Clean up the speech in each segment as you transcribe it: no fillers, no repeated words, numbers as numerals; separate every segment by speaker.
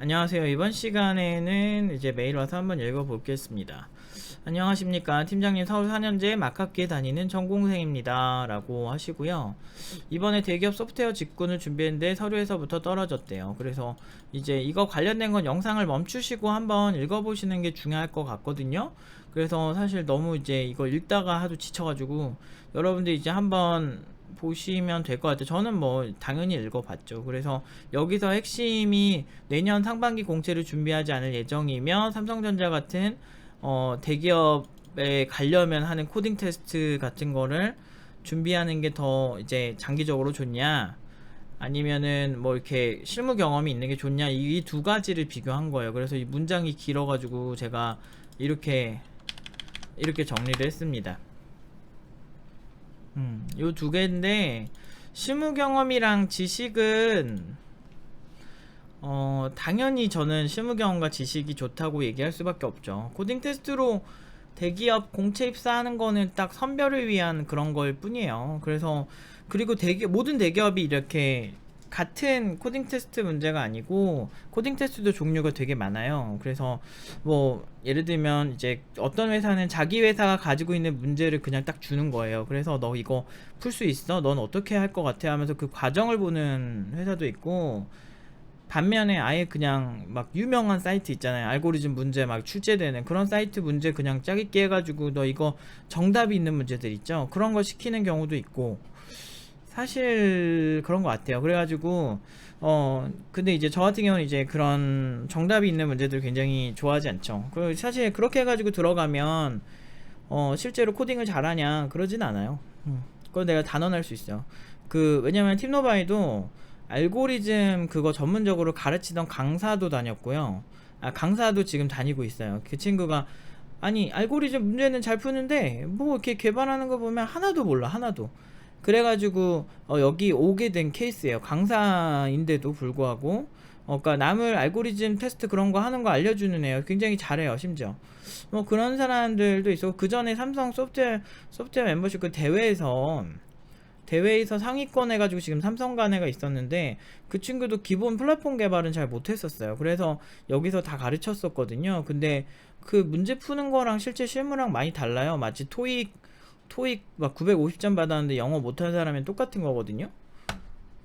Speaker 1: 안녕하세요. 이번 시간에는 이제 메일 와서 한번 읽어보겠습니다. 안녕하십니까. 팀장님, 서울 4년제 막학기에 다니는 전공생입니다. 라고 하시고요. 이번에 대기업 소프트웨어 직군을 준비했는데 서류에서부터 떨어졌대요. 그래서 이제 이거 관련된 건 영상을 멈추시고 한번 읽어보시는 게 중요할 것 같거든요. 그래서 사실 너무 이제 이걸 읽다가 하도 지쳐가지고 여러분들 이제 한번 보시면 될 것 같아요. 저는 뭐 당연히 읽어봤죠. 그래서 여기서 핵심이 내년 상반기 공채를 준비하지 않을 예정이며 삼성전자 같은 대기업에 가려면 하는 코딩 테스트 같은 거를 준비하는 게 더 이제 장기적으로 좋냐, 아니면은 뭐 이렇게 실무 경험이 있는 게 좋냐, 이 두 가지를 비교한 거예요. 그래서 이 문장이 길어가지고 제가 이렇게 정리를 했습니다. 요 두 개인데, 실무 경험이랑 지식은 당연히 저는 실무 경험과 지식이 좋다고 얘기할 수밖에 없죠. 코딩 테스트로 대기업 공채 입사하는 거는 딱 선별을 위한 그런 걸 뿐이에요. 그래서 그리고 모든 대기업이 이렇게 같은 코딩 테스트 문제가 아니고 코딩 테스트도 종류가 되게 많아요. 그래서 뭐 예를 들면 이제 어떤 회사는 자기 회사가 가지고 있는 문제를 그냥 딱 주는 거예요. 그래서 너 이거 풀 수 있어? 넌 어떻게 할 것 같아? 하면서 그 과정을 보는 회사도 있고, 반면에 아예 그냥 막 유명한 사이트 있잖아요. 알고리즘 문제 막 출제되는 그런 사이트 문제 그냥 짜깁기 해가지고 너 이거 정답이 있는 문제들 있죠. 그런 거 시키는 경우도 있고, 사실 그런 것 같아요. 그래가지고 근데 이제 저 같은 경우는 이제 그런 정답이 있는 문제들 굉장히 좋아하지 않죠. 그 사실 그렇게 해가지고 들어가면 실제로 코딩을 잘하냐 그러진 않아요. 그건 내가 단언할 수 있어요. 왜냐면 팀노바이도 알고리즘 그거 전문적으로 가르치던 강사도 다녔고요. 강사도 지금 다니고 있어요. 그 친구가 아니 알고리즘 문제는 잘 푸는데 뭐 이렇게 개발하는 거 보면 하나도 몰라, 하나도. 그래가지고 여기 오게 된 케이스예요. 강사인데도 불구하고 그러니까 남을 알고리즘 테스트 그런 거 하는 거 알려주는 애요. 굉장히 잘해요, 심지어. 뭐 그런 사람들도 있었고, 그 전에 삼성 소프트웨어 멤버십 그 대회에서 상위권 해가지고 지금 삼성 간 애가 있었는데, 그 친구도 기본 플랫폼 개발은 잘 못했었어요. 그래서 여기서 다 가르쳤었거든요. 근데 그 문제 푸는 거랑 실제 실무랑 많이 달라요. 마치 토익 막 950점 받았는데 영어 못하는 사람은 똑같은 거거든요.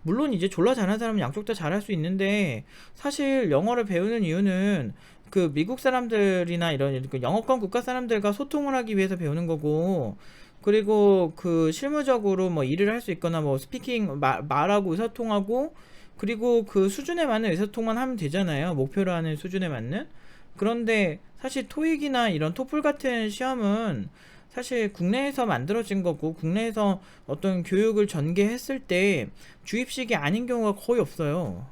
Speaker 1: 물론 이제 졸라 잘하는 사람은 양쪽 다 잘할 수 있는데, 사실 영어를 배우는 이유는 그 미국 사람들이나 이런 그 영어권 국가 사람들과 소통을 하기 위해서 배우는 거고, 그리고 그 실무적으로 뭐 일을 할 수 있거나 뭐 스피킹 말하고 의사통하고, 그리고 그 수준에 맞는 의사통만 하면 되잖아요. 목표로 하는 수준에 맞는. 그런데 사실 토익이나 이런 토플 같은 시험은 사실 국내에서 만들어진 거고, 국내에서 어떤 교육을 전개했을 때 주입식이 아닌 경우가 거의 없어요.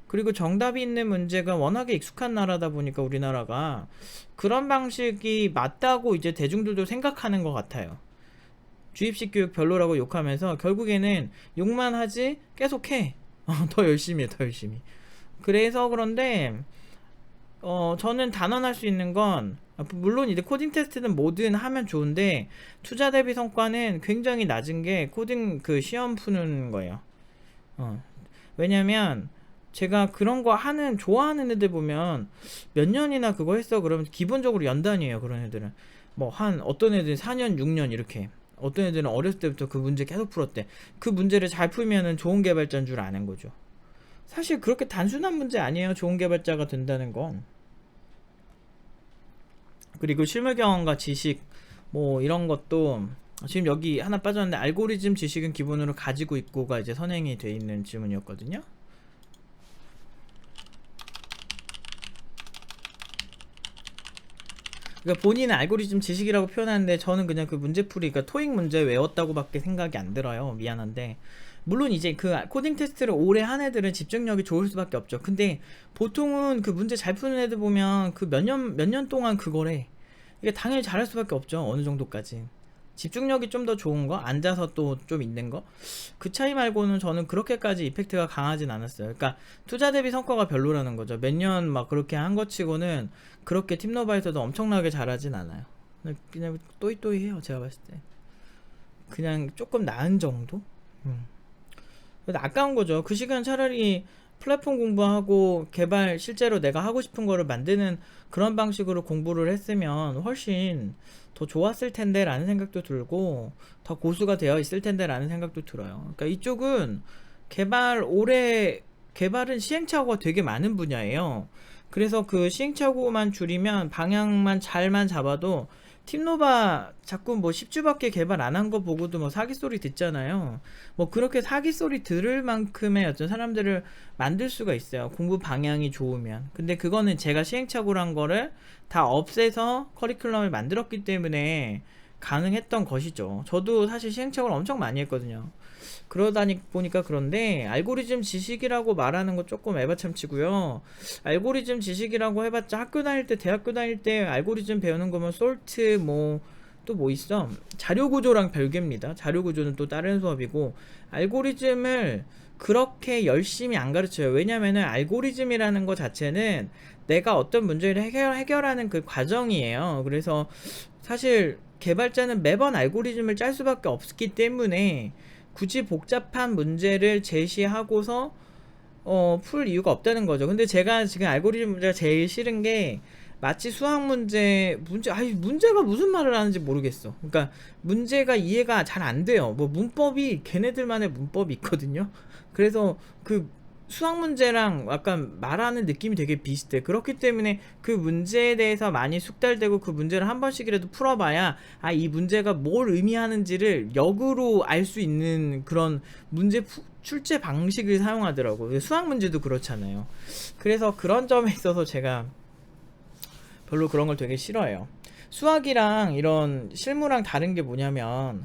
Speaker 1: 그리고 정답이 있는 문제가 워낙에 익숙한 나라다 보니까 우리나라가 그런 방식이 맞다고 이제 대중들도 생각하는 것 같아요. 주입식 교육 별로라고 욕하면서 결국에는 욕만 하지 계속해. 더 열심히 해, 더 열심히. 그래서 그런데 저는 단언할 수 있는 건, 물론 이제 코딩 테스트는 뭐든 하면 좋은데 투자 대비 성과는 굉장히 낮은 게 코딩 그 시험 푸는 거예요. 어. 왜냐면 제가 그런 거 좋아하는 애들 보면 몇 년이나 그거 했어 그러면 기본적으로 연단이에요. 그런 애들은 뭐 어떤 애들은 4년 6년 이렇게, 어떤 애들은 어렸을 때부터 그 문제 계속 풀었대. 그 문제를 잘 풀면은 좋은 개발자인 줄 아는 거죠. 사실 그렇게 단순한 문제 아니에요, 좋은 개발자가 된다는 건. 그리고 실무 경험과 지식 뭐 이런 것도 지금 여기 하나 빠졌는데, 알고리즘 지식은 기본으로 가지고 있고가 이제 선행이 돼 있는 질문이었거든요. 그러니까 본인은 알고리즘 지식이라고 표현하는데 저는 그냥 그 문제풀이, 그러니까 토익 문제 외웠다고밖에 생각이 안 들어요. 미안한데. 물론 이제 그 코딩 테스트를 오래 한 애들은 집중력이 좋을 수밖에 없죠. 근데 보통은 그 문제 잘 푸는 애들 보면 그 몇 년 동안 그거래. 이게 당연히 잘할 수밖에 없죠. 어느 정도까지. 집중력이 좀 더 좋은 거, 앉아서 또 좀 있는 거, 그 차이 말고는 저는 그렇게까지 이펙트가 강하진 않았어요. 그러니까 투자 대비 성과가 별로라는 거죠. 몇 년 막 그렇게 한 것 치고는 그렇게 팀노바에서도 엄청나게 잘하진 않아요. 그냥 또이또이해요, 제가 봤을 때. 그냥 조금 나은 정도. 근데 아까운 거죠. 그 시간 차라리 플랫폼 공부하고 개발 실제로 내가 하고 싶은 거를 만드는 그런 방식으로 공부를 했으면 훨씬 더 좋았을 텐데 라는 생각도 들고 더 고수가 되어 있을 텐데 라는 생각도 들어요. 그러니까 이쪽은 개발은 시행착오가 되게 많은 분야예요. 그래서 그 시행착오만 줄이면 방향만 잘만 잡아도 팀노바 자꾸 뭐 10주밖에 개발 안 한 거 보고도 뭐 사기 소리 듣잖아요. 뭐 그렇게 사기 소리 들을 만큼의 어떤 사람들을 만들 수가 있어요. 공부 방향이 좋으면. 근데 그거는 제가 시행착오란 거를 다 없애서 커리큘럼을 만들었기 때문에 가능했던 것이죠. 저도 사실 시행착오를 엄청 많이 했거든요. 그러다니 보니까 그런데 알고리즘 지식이라고 말하는 거 조금 에바참치고요. 알고리즘 지식이라고 해봤자 학교 다닐 때 대학교 다닐 때 알고리즘 배우는 거면 솔트 뭐 또 뭐 있어 자료구조랑 별개입니다. 자료구조는 또 다른 수업이고 알고리즘을 그렇게 열심히 안 가르쳐요. 왜냐면은 알고리즘이라는 거 자체는 내가 어떤 문제를 해결하는 그 과정이에요. 그래서 사실 개발자는 매번 알고리즘을 짤 수밖에 없기 때문에 굳이 복잡한 문제를 제시하고서 풀 이유가 없다는 거죠. 근데 제가 지금 알고리즘 문제가 제일 싫은 게 마치 수학 문제가 무슨 말을 하는지 모르겠어. 그러니까 문제가 이해가 잘 안 돼요. 뭐 문법이 걔네들만의 문법이 있거든요. 그래서 그 수학 문제랑 약간 말하는 느낌이 되게 비슷해. 그렇기 때문에 그 문제에 대해서 많이 숙달되고 그 문제를 한 번씩이라도 풀어봐야 이 문제가 뭘 의미하는지를 역으로 알 수 있는 그런 출제 방식을 사용하더라고요. 수학 문제도 그렇잖아요. 그래서 그런 점에 있어서 제가 별로 그런 걸 되게 싫어해요. 수학이랑 이런 실무랑 다른 게 뭐냐면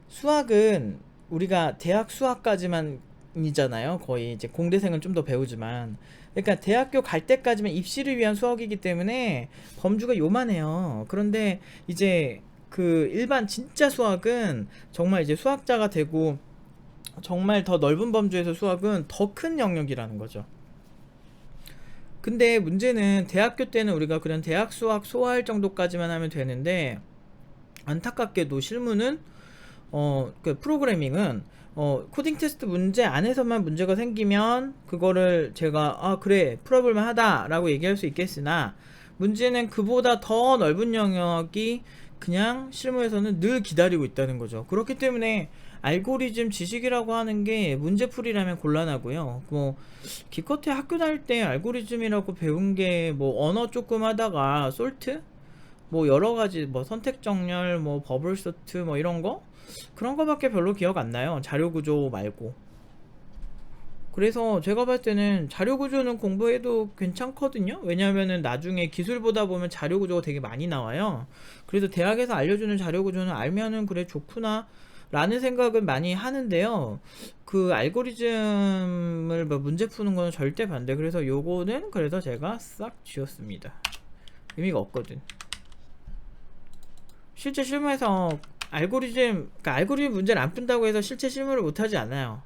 Speaker 1: 수학은 우리가 대학 수학까지만 이잖아요. 거의 이제 공대생은 좀 더 배우지만 그러니까 대학교 갈 때까지만 입시를 위한 수학이기 때문에 범주가 요만해요. 그런데 이제 그 일반 진짜 수학은 정말 이제 수학자가 되고 정말 더 넓은 범주에서 수학은 더 큰 영역이라는 거죠. 근데 문제는 대학교 때는 우리가 그냥 대학 수학 소화할 정도까지만 하면 되는데 안타깝게도 실무는 그 프로그래밍은 코딩 테스트 문제 안에서만 문제가 생기면 그거를 제가 그래 풀어볼만 하다 라고 얘기할 수 있겠으나 문제는 그보다 더 넓은 영역이 그냥 실무에서는 늘 기다리고 있다는 거죠. 그렇기 때문에 알고리즘 지식이라고 하는 게 문제풀이라면 곤란하고요. 뭐 기껏해 학교 다닐 때 알고리즘이라고 배운 게 뭐 언어 조금 하다가 솔트 뭐 여러가지 뭐 선택 정렬 뭐 버블 소트 뭐 이런 거 그런 거밖에 별로 기억 안 나요. 자료 구조 말고. 그래서 제가 봤을 때는 자료 구조는 공부해도 괜찮거든요. 왜냐면은 나중에 기술 보다 보면 자료 구조가 되게 많이 나와요. 그래서 대학에서 알려주는 자료 구조는 알면은 그래 좋구나 라는 생각을 많이 하는데요. 그 알고리즘을 뭐 문제 푸는 거는 절대 반대. 그래서 요거는 그래서 제가 싹 지웠습니다. 의미가 없거든. 실제 실무에서 그러니까 알고리즘 문제를 안 푼다고 해서 실제 실무를 못하지 않아요.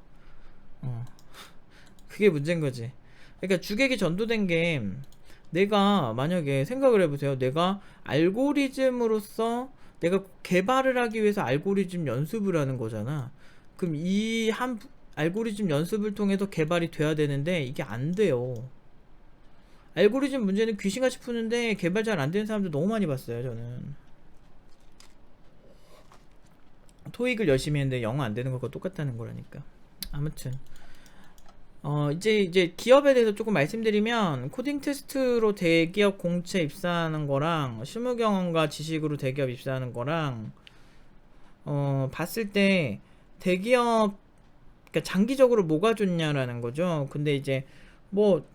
Speaker 1: 그게 문제인 거지. 그러니까 주객이 전도된 게 내가 만약에 생각을 해보세요. 내가 알고리즘으로서 내가 개발을 하기 위해서 알고리즘 연습을 하는 거잖아. 그럼 이 한 알고리즘 연습을 통해서 개발이 돼야 되는데 이게 안 돼요. 알고리즘 문제는 귀신같이 푸는데 개발 잘 안 되는 사람들 너무 많이 봤어요. 저는 토익을 열심히 했는데 영어 안 되는 거가 똑같다는 거라니까. 아무튼 이제 기업에 대해서 조금 말씀드리면 코딩 테스트로 대기업 공채 입사하는 거랑 실무 경험과 지식으로 대기업 입사하는 거랑 봤을 때 대기업 그러니까 장기적으로 뭐가 좋냐라는 거죠. 근데 이제 뭐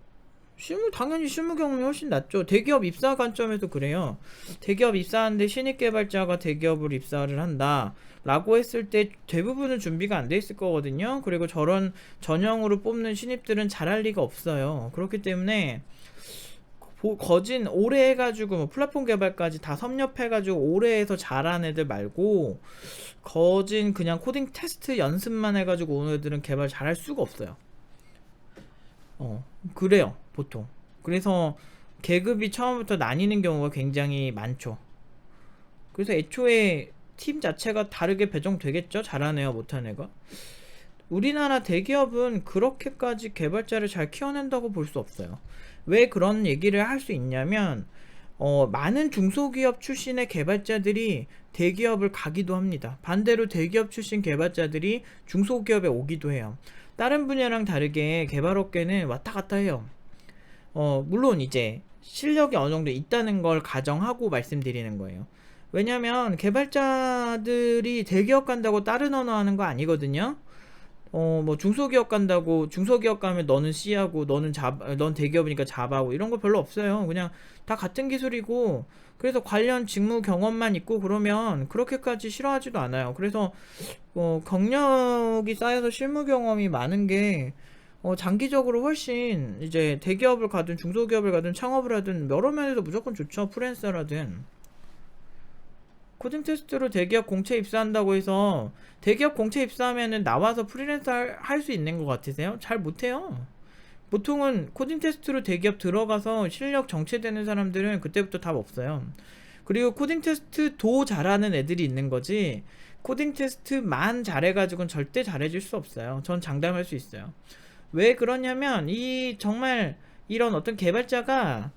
Speaker 1: 당연히 실무 경험이 훨씬 낫죠. 대기업 입사 관점에서 그래요. 대기업 입사하는데 신입 개발자가 대기업을 입사를 한다 라고 했을 때 대부분은 준비가 안 돼 있을 거거든요. 그리고 저런 전형으로 뽑는 신입들은 잘할 리가 없어요. 그렇기 때문에 거진 오래 해가지고 뭐 플랫폼 개발까지 다 섭렵해가지고 오래 해서 잘한 애들 말고 거진 그냥 코딩 테스트 연습만 해가지고 오는 애들은 개발 잘할 수가 없어요. 그래요 보통. 그래서 계급이 처음부터 나뉘는 경우가 굉장히 많죠. 그래서 애초에 팀 자체가 다르게 배정되겠죠. 잘하는 애와 못하는 애가. 우리나라 대기업은 그렇게까지 개발자를 잘 키워낸다고 볼 수 없어요. 왜 그런 얘기를 할 수 있냐면 많은 중소기업 출신의 개발자들이 대기업을 가기도 합니다. 반대로 대기업 출신 개발자들이 중소기업에 오기도 해요. 다른 분야랑 다르게 개발업계는 왔다 갔다 해요. 물론 이제 실력이 어느 정도 있다는 걸 가정하고 말씀드리는 거예요. 왜냐면 개발자들이 대기업 간다고 다른 언어 하는 거 아니거든요. 뭐 중소기업 간다고 중소기업 가면 너는 C하고 넌 대기업이니까 자바하고 이런 거 별로 없어요. 그냥 다 같은 기술이고, 그래서 관련 직무 경험만 있고 그러면 그렇게까지 싫어하지도 않아요. 그래서 경력이 쌓여서 실무 경험이 많은 게 장기적으로 훨씬 이제 대기업을 가든 중소기업을 가든 창업을 하든 여러 면에서 무조건 좋죠. 프리랜서라든. 코딩 테스트로 대기업 공채 입사한다고 해서 대기업 공채 입사하면은 나와서 프리랜서 할 수 있는 것 같으세요? 잘 못해요. 보통은 코딩 테스트로 대기업 들어가서 실력 정체되는 사람들은 그때부터 답 없어요. 그리고 코딩 테스트도 잘하는 애들이 있는 거지, 코딩 테스트만 잘해가지고는 절대 잘해줄 수 없어요. 전 장담할 수 있어요. 왜 그러냐면 정말 이런 어떤 개발자가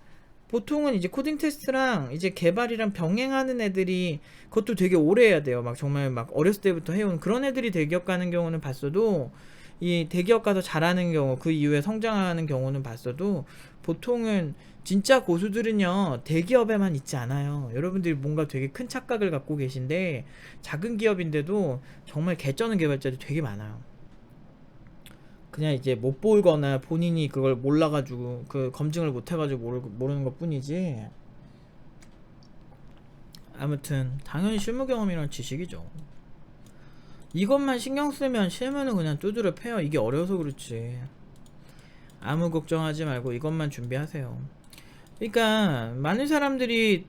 Speaker 1: 보통은 이제 코딩 테스트랑 이제 개발이랑 병행하는 애들이, 그것도 되게 오래 해야 돼요. 막 정말 막 어렸을 때부터 해온 그런 애들이 대기업 가는 경우는 봤어도, 이 대기업 가서 잘하는 경우, 그 이후에 성장하는 경우는 봤어도, 보통은 진짜 고수들은요 대기업에만 있지 않아요. 여러분들이 뭔가 되게 큰 착각을 갖고 계신데, 작은 기업인데도 정말 개쩌는 개발자들이 되게 많아요. 그냥 이제 못 보거나 본인이 그걸 몰라가지고 그 검증을 못해가지고 모르는 것 뿐이지. 아무튼 당연히 실무 경험이란 지식이죠. 이것만 신경 쓰면 실무는 그냥 두드려 패요. 이게 어려워서 그렇지. 아무 걱정하지 말고 이것만 준비하세요. 그러니까 많은 사람들이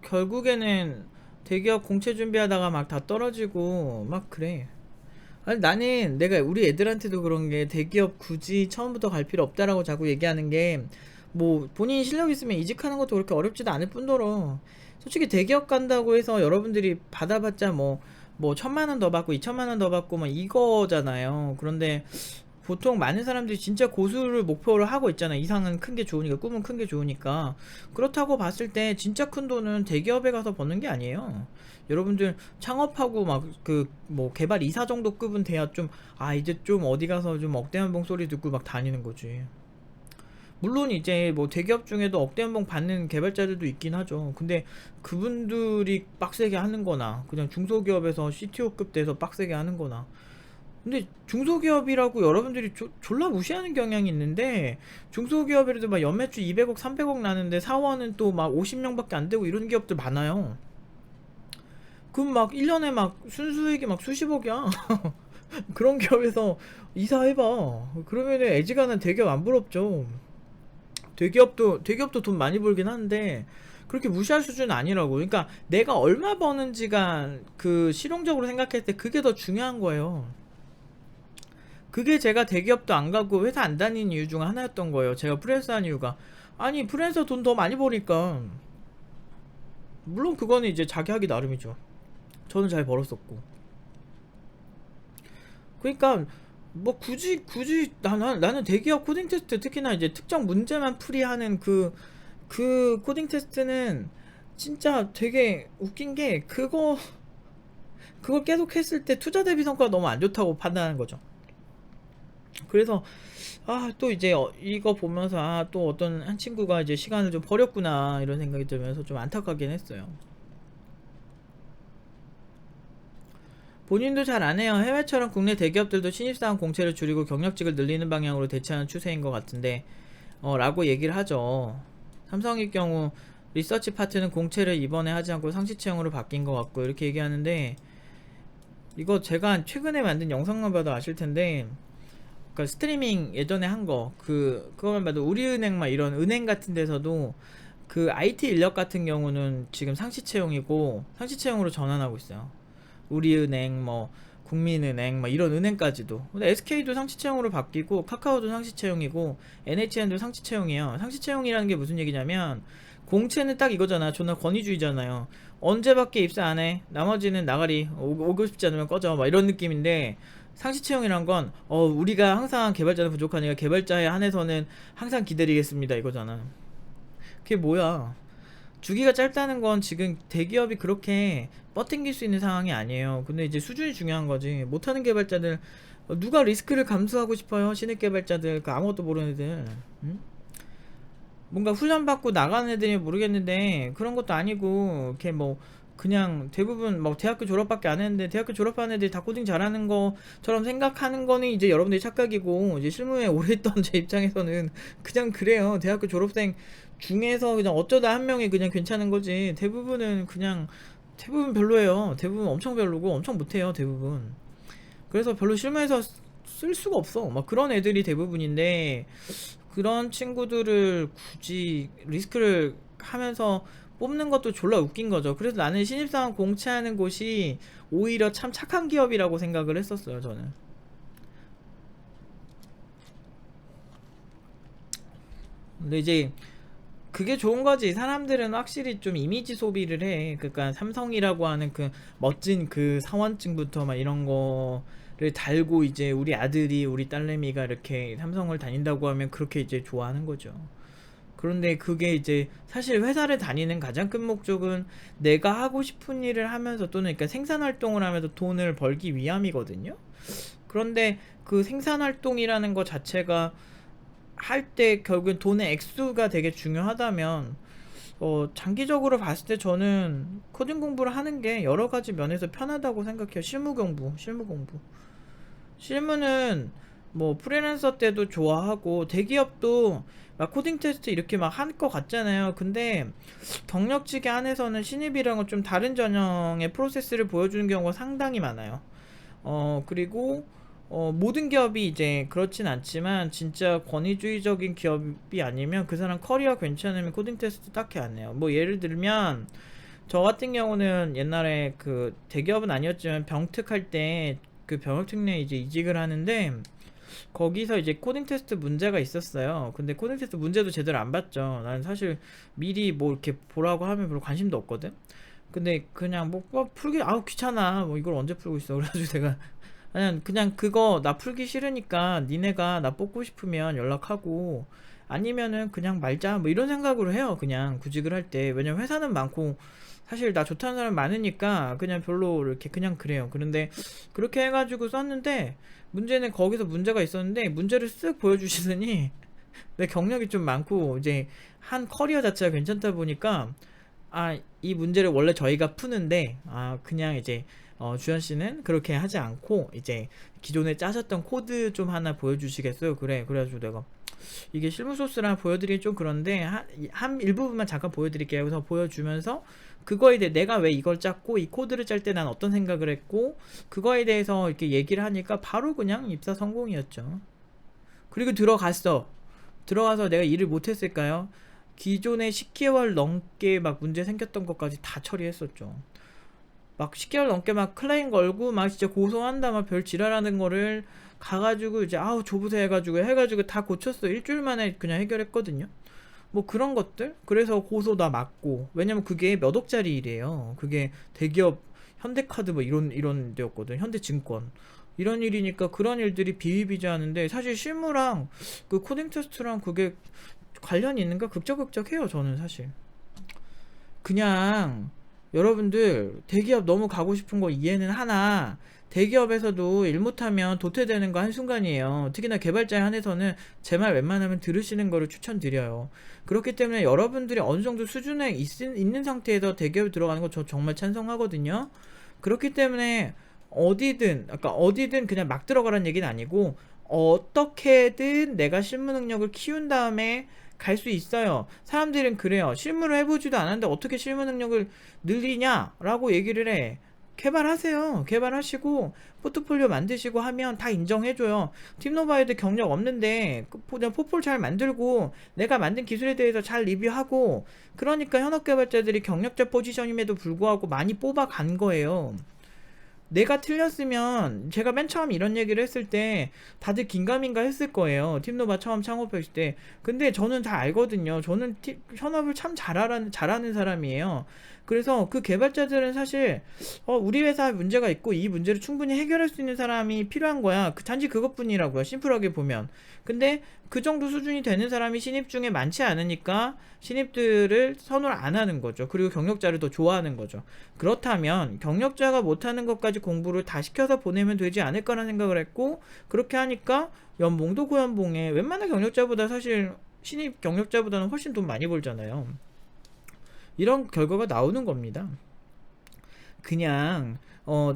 Speaker 1: 결국에는 대기업 공채 준비하다가 막 다 떨어지고 막 그래. 아니, 나는 내가 우리 애들한테도 그런 게, 대기업 굳이 처음부터 갈 필요 없다라고 자꾸 얘기하는 게, 뭐 본인이 실력 있으면 이직하는 것도 그렇게 어렵지도 않을 뿐더러, 솔직히 대기업 간다고 해서 여러분들이 받아봤자 뭐 1,000만원 더 받고 2,000만원 더 받고 뭐 이거잖아요. 그런데 보통 많은 사람들이 진짜 고수를 목표로 하고 있잖아요. 이상은 큰 게 좋으니까, 꿈은 큰 게 좋으니까. 그렇다고 봤을 때 진짜 큰 돈은 대기업에 가서 버는 게 아니에요. 여러분들 창업하고 막 뭐 개발 이사 정도 급은 돼야 좀, 이제 좀 어디 가서 좀 억대연봉 소리 듣고 막 다니는 거지. 물론 이제 뭐 대기업 중에도 억대연봉 받는 개발자들도 있긴 하죠. 근데 그분들이 빡세게 하는 거나, 그냥 중소기업에서 CTO급 돼서 빡세게 하는 거나. 근데 중소기업이라고 여러분들이 졸라 무시하는 경향이 있는데, 중소기업이라도 막 연매출 200억 300억 나는데 사원은 또 막 50명밖에 안 되고 이런 기업들 많아요. 그럼 막 1년에 막 순수익이 막 수십억이야. 그런 기업에서 이사해봐. 그러면은 애지간한 대기업 안 부럽죠. 대기업도 돈 많이 벌긴 하는데 그렇게 무시할 수준은 아니라고. 그러니까 내가 얼마 버는지가 그 실용적으로 생각할 때 그게 더 중요한 거예요. 그게 제가 대기업도 안 가고 회사 안 다니는 이유 중 하나였던 거예요. 제가 프리랜서 한 이유가, 아니 프리랜서 돈 더 많이 버니까. 물론 그거는 이제 자기 하기 나름이죠. 저는 잘 벌었었고. 그러니까 뭐 굳이 나는 대기업 코딩 테스트, 특히나 이제 특정 문제만 풀이하는 그 코딩 테스트는 진짜 되게 웃긴 게, 그걸 계속 했을 때 투자 대비 성과가 너무 안 좋다고 판단하는 거죠. 그래서 또 이제 이거 보면서 또 어떤 한 친구가 이제 시간을 좀 버렸구나 이런 생각이 들면서 좀 안타깝긴 했어요. 본인도 잘 안해요. 해외처럼 국내 대기업들도 신입사원 공채를 줄이고 경력직을 늘리는 방향으로 대처하는 추세인 것 같은데 라고 얘기를 하죠. 삼성의 경우 리서치 파트는 공채를 이번에 하지 않고 상시 채용으로 바뀐 것 같고 이렇게 얘기하는데, 이거 제가 최근에 만든 영상만 봐도 아실 텐데, 그러니까 스트리밍 예전에 한 거 그거만 봐도 우리은행 막 이런 은행 같은 데서도 그 IT 인력 같은 경우는 지금 상시 채용이고 상시 채용으로 전환하고 있어요. 우리은행 뭐 국민은행 뭐 이런 은행까지도. 근데 SK도 상시 채용으로 바뀌고 카카오도 상시 채용이고 NHN도 상시 채용이에요. 상시 채용이라는 게 무슨 얘기냐면, 공채는 딱 이거잖아. 존나 권위주의잖아요. 언제밖에 입사 안 해, 나머지는 나가리, 오고 싶지 않으면 꺼져, 막 이런 느낌인데, 상시 채용이란 건 우리가 항상 개발자는 부족하니까 개발자에 한해서는 항상 기다리겠습니다 이거잖아. 그게 뭐야? 주기가 짧다는 건 지금 대기업이 그렇게 뻗팅길 수 있는 상황이 아니에요. 근데 이제 수준이 중요한 거지. 못하는 개발자들, 누가 리스크를 감수하고 싶어요? 신입 개발자들, 그 아무것도 모르는 애들. 응? 뭔가 훈련받고 나가는 애들이 모르겠는데 그런 것도 아니고 이렇게 뭐 그냥 대부분 뭐 대학교 졸업밖에 안 했는데 대학교 졸업한 애들이 다 코딩 잘하는 것처럼 생각하는 거는 이제 여러분들의 착각이고, 이제 실무에 오래 있던 제 입장에서는 그냥 그래요. 대학교 졸업생 중에서 그냥 어쩌다 한 명이 그냥 괜찮은 거지, 대부분은 그냥 대부분 별로예요. 대부분 엄청 별로고 엄청 못해요 대부분. 그래서 별로 실무에서 쓸 수가 없어. 막 그런 애들이 대부분인데, 그런 친구들을 굳이 리스크를 하면서 뽑는 것도 졸라 웃긴 거죠. 그래서 나는 신입사원 공채하는 곳이 오히려 참 착한 기업이라고 생각을 했었어요 저는. 근데 이제 그게 좋은 거지. 사람들은 확실히 좀 이미지 소비를 해. 그러니까 삼성이라고 하는 그 멋진 그 사원증부터 막 이런 거를 달고, 이제 우리 아들이, 우리 딸내미가 이렇게 삼성을 다닌다고 하면 그렇게 이제 좋아하는 거죠. 그런데 그게 이제 사실 회사를 다니는 가장 큰 목적은 내가 하고 싶은 일을 하면서, 또는 그러니까 생산 활동을 하면서 돈을 벌기 위함이거든요. 그런데 그 생산 활동이라는 것 자체가 할 때 결국엔 돈의 액수가 되게 중요하다면, 장기적으로 봤을 때 저는 코딩 공부를 하는 게 여러 가지 면에서 편하다고 생각해요. 실무는 뭐 프리랜서 때도 좋아하고, 대기업도 막 코딩 테스트 이렇게 막 할 것 같잖아요. 근데 경력직에 한해서는 신입이랑은 좀 다른 전형의 프로세스를 보여주는 경우가 상당히 많아요. 그리고 모든 기업이 이제 그렇진 않지만, 진짜 권위주의적인 기업이 아니면 그 사람 커리어 괜찮으면 코딩 테스트 딱히 안 해요. 뭐 예를 들면 저 같은 경우는 옛날에 그 대기업은 아니었지만 병특할 때 그 병역특례 이제 이직을 하는데, 거기서 이제 코딩 테스트 문제가 있었어요. 근데 코딩 테스트 문제도 제대로 안 봤죠. 나는 사실 미리 뭐 이렇게 보라고 하면 별로 관심도 없거든. 근데 그냥 뭐 풀기 아우 귀찮아, 뭐 이걸 언제 풀고 있어. 그래가지고 제가 그냥 그거 나 풀기 싫으니까 니네가 나 뽑고 싶으면 연락하고, 아니면은 그냥 말자, 뭐 이런 생각으로 해요. 그냥 구직을 할 때. 왜냐면 회사는 많고 사실 나 좋다는 사람 많으니까 그냥 별로 이렇게 그냥 그래요. 그런데 그렇게 해가지고 썼는데, 문제는 거기서 문제가 있었는데 문제를 쓱 보여주시더니 내 경력이 좀 많고 이제 한 커리어 자체가 괜찮다 보니까, 이 문제를 원래 저희가 푸는데, 그냥 이제 주현 씨는 그렇게 하지 않고 이제 기존에 짜셨던 코드 좀 하나 보여주시겠어요? 그래가지고 내가 이게 실무 소스랑 보여드리기 좀 그런데 한 일부분만 잠깐 보여드릴게요. 그래서 보여주면서 그거에 대해 내가 왜 이걸 짰고 이 코드를 짤 때 난 어떤 생각을 했고, 그거에 대해서 이렇게 얘기를 하니까 바로 그냥 입사 성공이었죠. 그리고 들어가서 내가 일을 못했을까요? 기존에 10개월 넘게 막 문제 생겼던 것까지 다 처리했었죠. 막 10개월 넘게 막 클레임 걸고 막 진짜 고소한다 막 별 지랄하는 거를 가가지고 이제 아우 조부세 해가지고 다 고쳤어. 일주일 만에 그냥 해결했거든요. 뭐 그런 것들. 그래서 고소 다 맞고. 왜냐면 그게 몇 억짜리 일이에요. 그게 대기업 현대카드 뭐 이런 데였거든. 현대증권 이런 일이니까 그런 일들이 비일비재하는데, 사실 실무랑 그 코딩 테스트랑 그게 관련이 있는가? 극적극적해요 저는 사실. 그냥 여러분들 대기업 너무 가고 싶은 거 이해는 하나, 대기업에서도 일 못하면 도태되는 거 한순간이에요. 특히나 개발자에 한해서는 제 말 웬만하면 들으시는 거를 추천드려요. 그렇기 때문에 여러분들이 어느 정도 수준에 있는 상태에서 대기업에 들어가는 거 저 정말 찬성하거든요. 그렇기 때문에 어디든 그냥 막 들어가라는 얘기는 아니고, 어떻게든 내가 실무 능력을 키운 다음에 갈 수 있어요. 사람들은 그래요. 실무를 해보지도 않았는데 어떻게 실무 능력을 늘리냐 라고 얘기를 해. 개발하시고 포트폴리오 만드시고 하면 다 인정해줘요. 팀노바이드 경력 없는데 그냥 포폴 잘 만들고 내가 만든 기술에 대해서 잘 리뷰하고, 그러니까 현업 개발자들이 경력자 포지션임에도 불구하고 많이 뽑아간 거예요. 내가 틀렸으면 제가 맨 처음 이런 얘기를 했을 때 다들 긴가민가 했을 거예요. 팀노바 처음 창업했을 때. 근데 저는 다 알거든요. 저는 현업을 참 잘하는 사람이에요. 그래서 그 개발자들은 사실 우리 회사에 문제가 있고 이 문제를 충분히 해결할 수 있는 사람이 필요한 거야. 단지 그것뿐이라고요. 심플하게 보면. 근데 그 정도 수준이 되는 사람이 신입 중에 많지 않으니까 신입들을 선호를 안 하는 거죠. 그리고 경력자를 더 좋아하는 거죠. 그렇다면 경력자가 못하는 것까지 공부를 다 시켜서 보내면 되지 않을까라는 생각을 했고, 그렇게 하니까 연봉도 고연봉에 웬만한 경력자보다 사실 신입 경력자보다는 훨씬 돈 많이 벌잖아요. 이런 결과가 나오는 겁니다. 그냥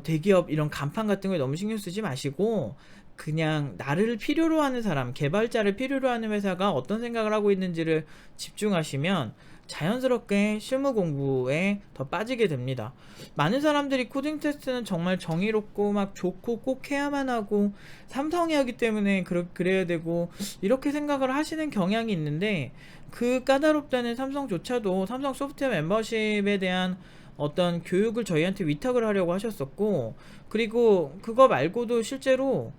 Speaker 1: 대기업 이런 간판 같은 거에 너무 신경 쓰지 마시고 그냥 나를 필요로 하는 사람, 개발자를 필요로 하는 회사가 어떤 생각을 하고 있는지를 집중하시면 자연스럽게 실무 공부에 더 빠지게 됩니다. 많은 사람들이 코딩 테스트는 정말 정의롭고 막 좋고 꼭 해야만 하고 삼성이 하기 때문에 그래야 되고 이렇게 생각을 하시는 경향이 있는데, 그 까다롭다는 삼성조차도 삼성 소프트웨어 멤버십에 대한 어떤 교육을 저희한테 위탁을 하려고 하셨었고, 그리고 그거 말고도 실제로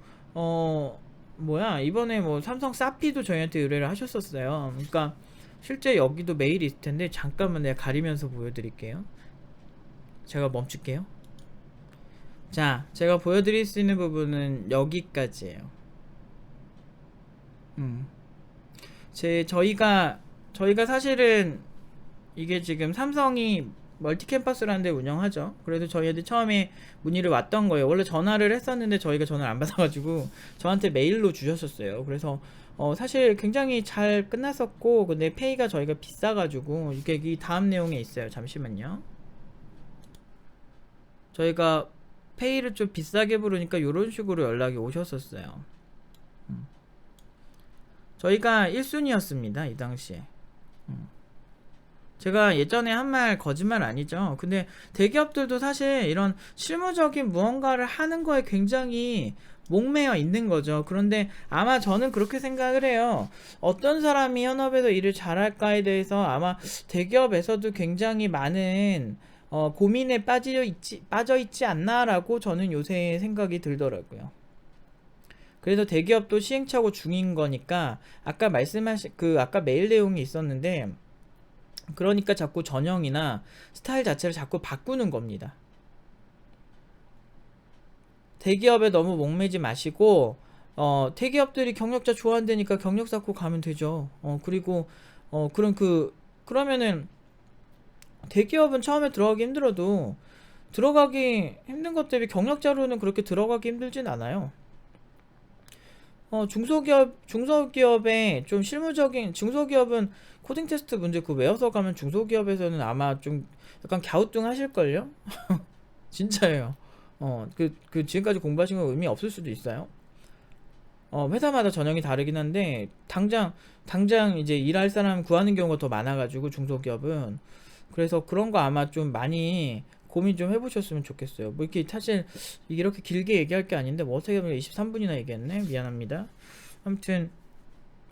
Speaker 1: 이번에 뭐 삼성 사피도 저희한테 의뢰를 하셨었어요. 그러니까 실제 여기도 메일이 있을 텐데 잠깐만 내가 가리면서 보여드릴게요. 제가 멈출게요. 자, 제가 보여드릴 수 있는 부분은 여기까지예요. 저희가 사실은 이게 지금 삼성이 멀티캠퍼스라는 데 운영하죠. 그래서 저희한테 처음에 문의를 왔던 거예요. 원래 전화를 했었는데 저희가 전화를 안 받아가지고 저한테 메일로 주셨었어요. 그래서 사실 굉장히 잘 끝났었고, 근데 페이가 저희가 비싸가지고 이게 이 다음 내용에 있어요. 잠시만요. 저희가 페이를 좀 비싸게 부르니까 이런 식으로 연락이 오셨었어요. 저희가 1순위였습니다 이 당시에. 제가 예전에 한 말 거짓말 아니죠. 근데 대기업들도 사실 이런 실무적인 무언가를 하는 거에 굉장히 목매여 있는 거죠. 그런데 아마 저는 그렇게 생각을 해요. 어떤 사람이 현업에서 일을 잘할까에 대해서 아마 대기업에서도 굉장히 많은 고민에 빠져 있지 않나라고 저는 요새 생각이 들더라고요. 그래서 대기업도 시행착오 중인 거니까 아까 말씀하신 아까 메일 내용이 있었는데, 그러니까 자꾸 전형이나 스타일 자체를 자꾸 바꾸는 겁니다. 대기업에 너무 목매지 마시고 대기업들이 경력자 좋아한다니까 경력 쌓고 가면 되죠. 그리고 그러면은 대기업은 처음에 들어가기 힘들어도 들어가기 힘든 것 때문에 경력자로는 그렇게 들어가기 힘들진 않아요. 중소기업에 좀 실무적인, 중소기업은 코딩 테스트 문제 그거 외워서 가면 중소기업에서는 아마 좀 약간 갸우뚱하실걸요? 진짜예요. 지금까지 공부하신 건 의미 없을 수도 있어요. 회사마다 전형이 다르긴 한데, 당장 이제 일할 사람 구하는 경우가 더 많아가지고, 중소기업은. 그래서 그런 거 아마 좀 많이 고민 좀 해보셨으면 좋겠어요. 뭐 이렇게 사실 이렇게 길게 얘기할 게 아닌데 뭐 어떻게 보면 23분이나 얘기했네. 미안합니다. 아무튼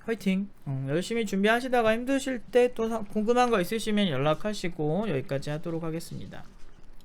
Speaker 1: 화이팅. 열심히 준비하시다가 힘드실 때 또 궁금한 거 있으시면 연락하시고 여기까지 하도록 하겠습니다.